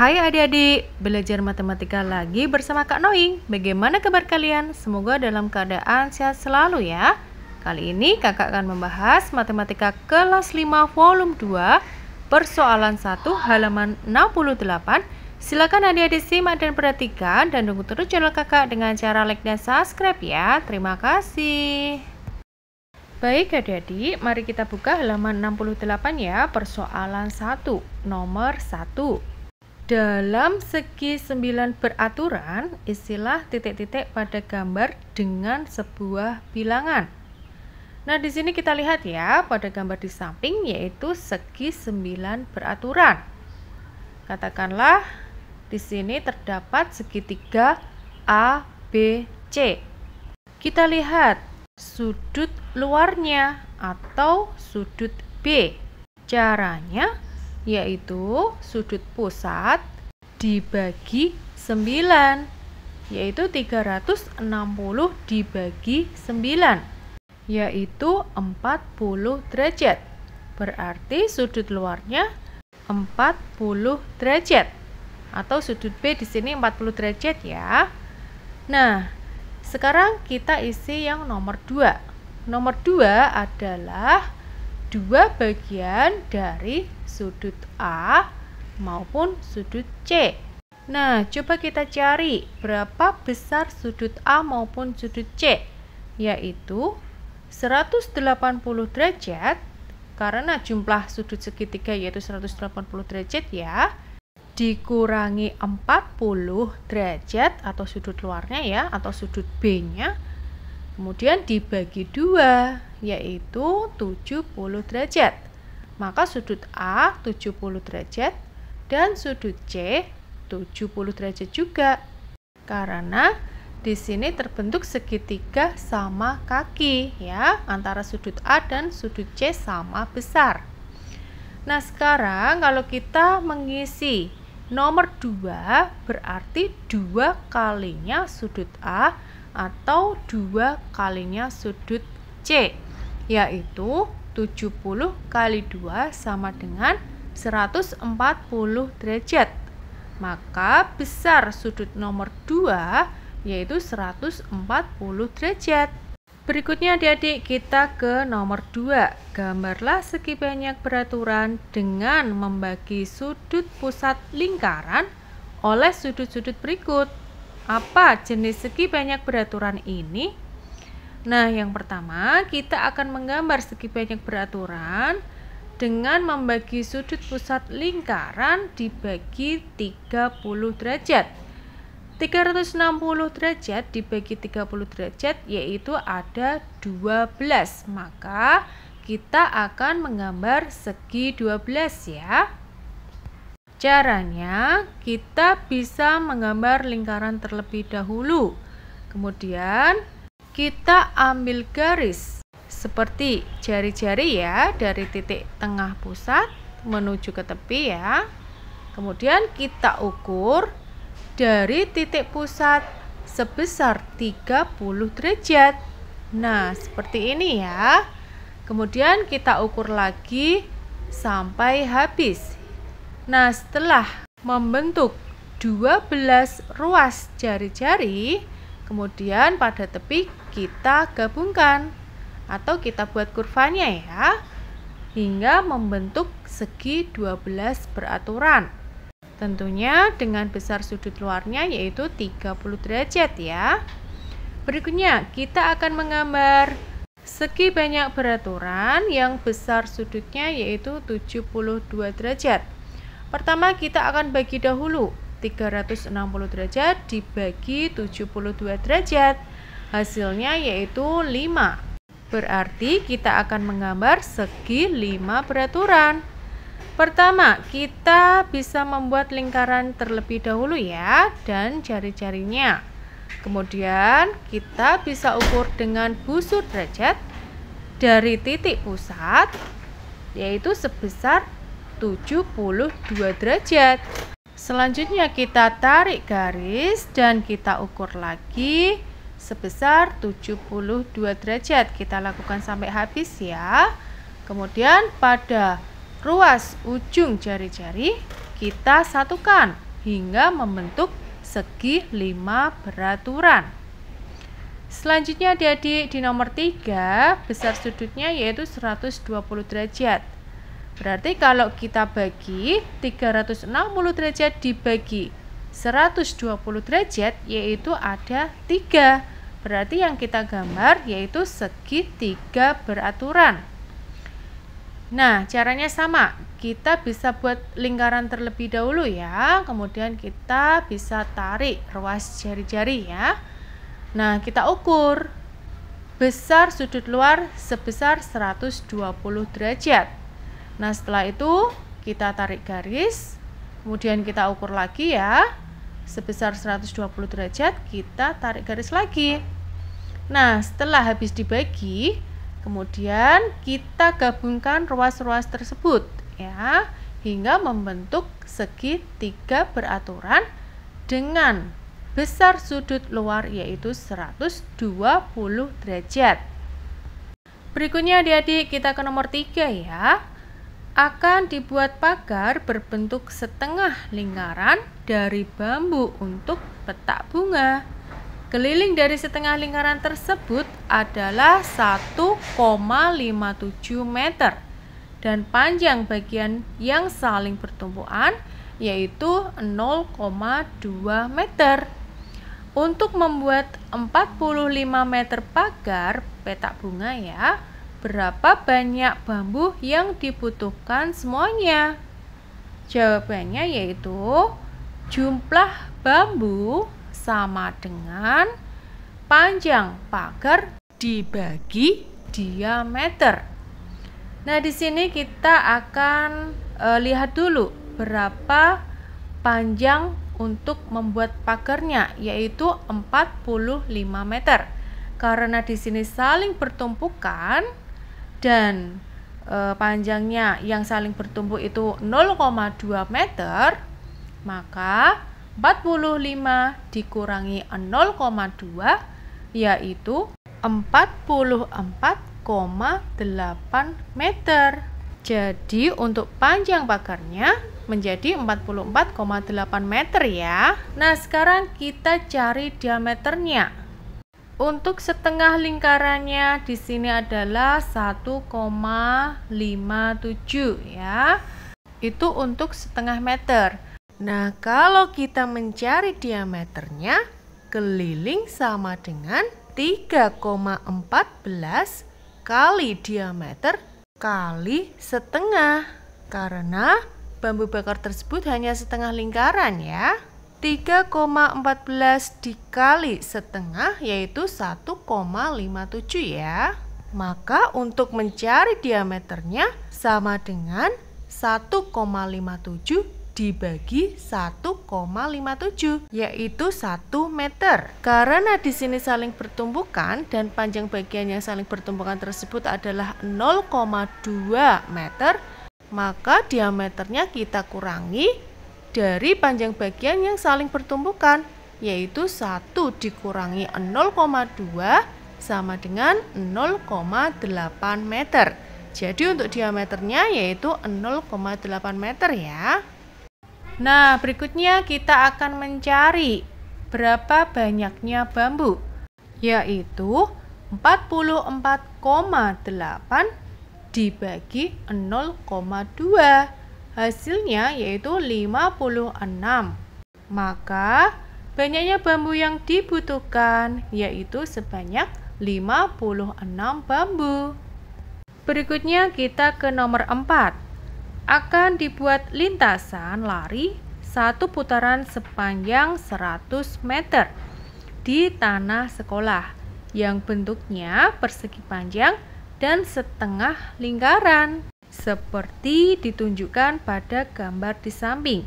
Hai adik-adik, belajar matematika lagi bersama Kak Noing. Bagaimana kabar kalian? Semoga dalam keadaan sehat selalu ya. Kali ini kakak akan membahas matematika kelas 5 volume 2 persoalan 1 halaman 68. Silakan adik-adik simak dan perhatikan dan dukung terus channel kakak dengan cara like dan subscribe ya. Terima kasih. Baik adik-adik, mari kita buka halaman 68 ya. Persoalan 1, nomor 1. Dalam segi 9 beraturan, isilah titik-titik pada gambar dengan sebuah bilangan. Nah, di sini kita lihat ya, pada gambar di samping yaitu segi 9 beraturan. Katakanlah di sini terdapat segitiga A, B, C. Kita lihat sudut luarnya atau sudut B. Caranya yaitu sudut pusat dibagi 9, yaitu 360 dibagi 9, yaitu 40 derajat. Berarti sudut luarnya 40 derajat. Atau sudut B di sini 40 derajat ya. Nah, sekarang kita isi yang nomor 2. Nomor 2 adalah 2 bagian dari sudut A maupun sudut C. Nah, coba kita cari berapa besar sudut A maupun sudut C, yaitu 180 derajat, karena jumlah sudut segitiga yaitu 180 derajat ya, dikurangi 40 derajat atau sudut luarnya ya, atau sudut B-nya, kemudian dibagi 2, yaitu 70 derajat. Maka sudut A 70 derajat dan sudut C 70 derajat juga. Karena di sini terbentuk segitiga sama kaki ya, antara sudut A dan sudut C sama besar. Nah, sekarang kalau kita mengisi nomor 2 berarti 2 kalinya sudut A atau 2 kalinya sudut C, yaitu 70 kali 2 sama dengan 140 derajat. Maka besar sudut nomor 2 yaitu 140 derajat. Berikutnya adik-adik kita ke nomor 2. Gambarlah segi banyak beraturan dengan membagi sudut pusat lingkaran oleh sudut-sudut berikut. Apa jenis segi banyak beraturan ini? Nah, yang pertama kita akan menggambar segi banyak beraturan dengan membagi sudut pusat lingkaran dibagi 30 derajat. 360 derajat dibagi 30 derajat yaitu ada 12. Maka kita akan menggambar segi 12 ya. Caranya kita bisa menggambar lingkaran terlebih dahulu. Kemudian kita ambil garis seperti jari-jari ya, dari titik tengah pusat menuju ke tepi ya. Kemudian kita ukur dari titik pusat sebesar 30 derajat. Nah, seperti ini ya. Kemudian kita ukur lagi sampai habis. Nah, setelah membentuk 12 ruas jari-jari, kemudian pada tepi kita gabungkan atau kita buat kurvanya ya, hingga membentuk segi 12 beraturan. Tentunya dengan besar sudut luarnya yaitu 30 derajat ya. Berikutnya kita akan menggambar segi banyak beraturan yang besar sudutnya yaitu 72 derajat. Pertama kita akan bagi dahulu 360 derajat dibagi 72 derajat. Hasilnya yaitu 5. Berarti kita akan menggambar segi 5 beraturan. Pertama, kita bisa membuat lingkaran terlebih dahulu ya, dan jari-jarinya. Kemudian kita bisa ukur dengan busur derajat dari titik pusat yaitu sebesar 72 derajat. Selanjutnya kita tarik garis dan kita ukur lagi sebesar 72 derajat. Kita lakukan sampai habis ya. Kemudian pada ruas ujung jari-jari kita satukan hingga membentuk segi 5 beraturan. Selanjutnya adik-adik, di nomor 3 besar sudutnya yaitu 120 derajat. Berarti kalau kita bagi 360 derajat dibagi 120 derajat yaitu ada 3. Berarti yang kita gambar yaitu segi 3 beraturan. Nah, caranya sama. Kita bisa buat lingkaran terlebih dahulu ya. Kemudian kita bisa tarik ruas jari-jari ya. Nah, kita ukur. Besar sudut luar sebesar 120 derajat. Nah, setelah itu kita tarik garis. Kemudian kita ukur lagi ya. Sebesar 120 derajat, kita tarik garis lagi. Nah, setelah habis dibagi, kemudian kita gabungkan ruas-ruas tersebut ya, hingga membentuk segi 3 beraturan dengan besar sudut luar yaitu 120 derajat. Berikutnya adik-adik, kita ke nomor 3 ya. Akan dibuat pagar berbentuk setengah lingkaran dari bambu untuk petak bunga. Keliling dari setengah lingkaran tersebut adalah 1,57 meter dan panjang bagian yang saling bertumpuan yaitu 0,2 meter. Untuk membuat 45 meter pagar petak bunga ya, berapa banyak bambu yang dibutuhkan semuanya? Jawabannya yaitu jumlah bambu sama dengan panjang pagar dibagi diameter. Nah, di sini kita akan lihat dulu berapa panjang untuk membuat pagarnya, yaitu 45 meter. Karena di sini saling bertumpukan dan panjangnya yang saling bertumpuk itu 0,2 meter, maka 45 dikurangi 0,2 yaitu 44,8 meter. Jadi untuk panjang pagarnya menjadi 44,8 meter ya. Nah, sekarang kita cari diameternya. Untuk setengah lingkarannya di sini adalah 1,57 ya. Itu untuk setengah meter. Nah, kalau kita mencari diameternya, keliling sama dengan 3,14 kali diameter kali setengah. Karena bambu bakar tersebut hanya setengah lingkaran ya. 3,14 dikali setengah yaitu 1,57 ya. Maka untuk mencari diameternya sama dengan 1,57 dibagi 1,57 yaitu 1 meter. Karena di sini saling bertumpukan dan panjang bagian yang saling bertumpukan tersebut adalah 0,2 meter, maka diameternya kita kurangi dari panjang bagian yang saling bertumpukan yaitu 1 dikurangi 0,2 sama dengan 0,8 meter. Jadi untuk diameternya yaitu 0,8 meter ya. Nah, berikutnya kita akan mencari berapa banyaknya bambu, yaitu 44,8 dibagi 0,2. Hasilnya yaitu 56. Maka banyaknya bambu yang dibutuhkan yaitu sebanyak 56 bambu. Berikutnya kita ke nomor 4. Akan dibuat lintasan lari satu putaran sepanjang 100 meter di tanah sekolah yang bentuknya persegi panjang dan setengah lingkaran seperti ditunjukkan pada gambar di samping.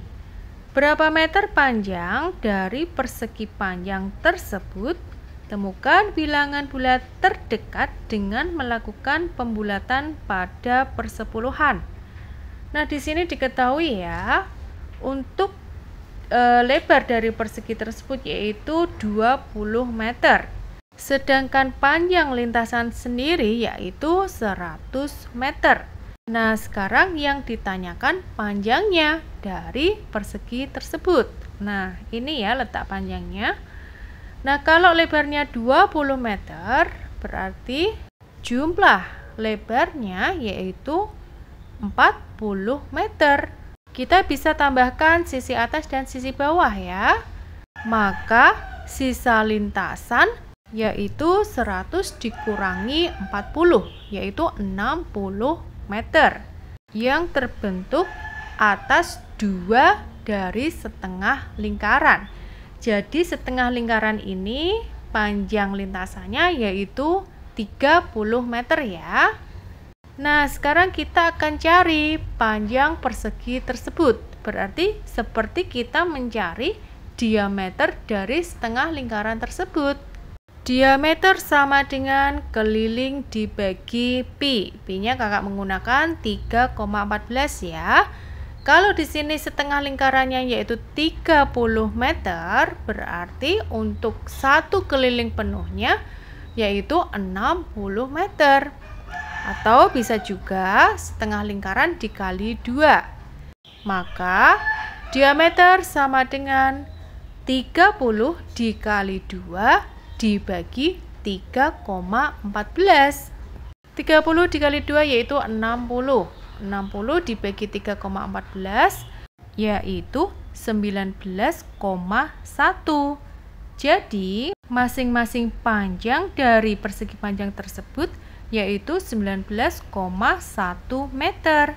Berapa meter panjang dari persegi panjang tersebut? Temukan bilangan bulat terdekat dengan melakukan pembulatan pada persepuluhan. Nah, di sini diketahui ya, untuk lebar dari persegi tersebut yaitu 20 meter. Sedangkan panjang lintasan sendiri yaitu 100 meter. Nah, sekarang yang ditanyakan panjangnya dari persegi tersebut. Nah, ini ya letak panjangnya. Nah, kalau lebarnya 20 meter, berarti jumlah lebarnya yaitu 40 meter. Kita bisa tambahkan sisi atas dan sisi bawah ya. Maka sisa lintasan yaitu 100 dikurangi 40, yaitu 60 meter yang terbentuk atas 2 dari setengah lingkaran. Jadi setengah lingkaran ini panjang lintasannya yaitu 30 meter ya. Nah, sekarang kita akan cari panjang persegi tersebut. Berarti seperti kita mencari diameter dari setengah lingkaran tersebut. Diameter sama dengan keliling dibagi pi. Pi-nya kakak menggunakan 3,14 ya. Kalau di sini setengah lingkarannya yaitu 30 meter, berarti untuk satu keliling penuhnya yaitu 60 meter. Atau bisa juga setengah lingkaran dikali 2. Maka diameter sama dengan 30 dikali 2 dibagi 3,14. 30 dikali 2 yaitu 60. 60 dibagi 3,14 yaitu 19,1. Jadi masing-masing panjang dari persegi panjang tersebut yaitu 19,1 meter.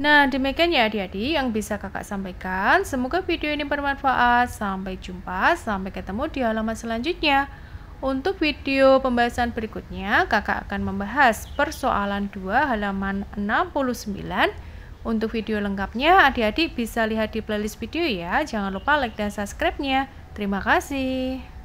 Nah, demikian ya adik-adik yang bisa kakak sampaikan. Semoga video ini bermanfaat. Sampai jumpa, sampai ketemu di halaman selanjutnya. Untuk video pembahasan berikutnya, kakak akan membahas persoalan 2 halaman 69. Untuk video lengkapnya, adik-adik bisa lihat di playlist video ya. Jangan lupa like dan subscribe-nya. Terima kasih.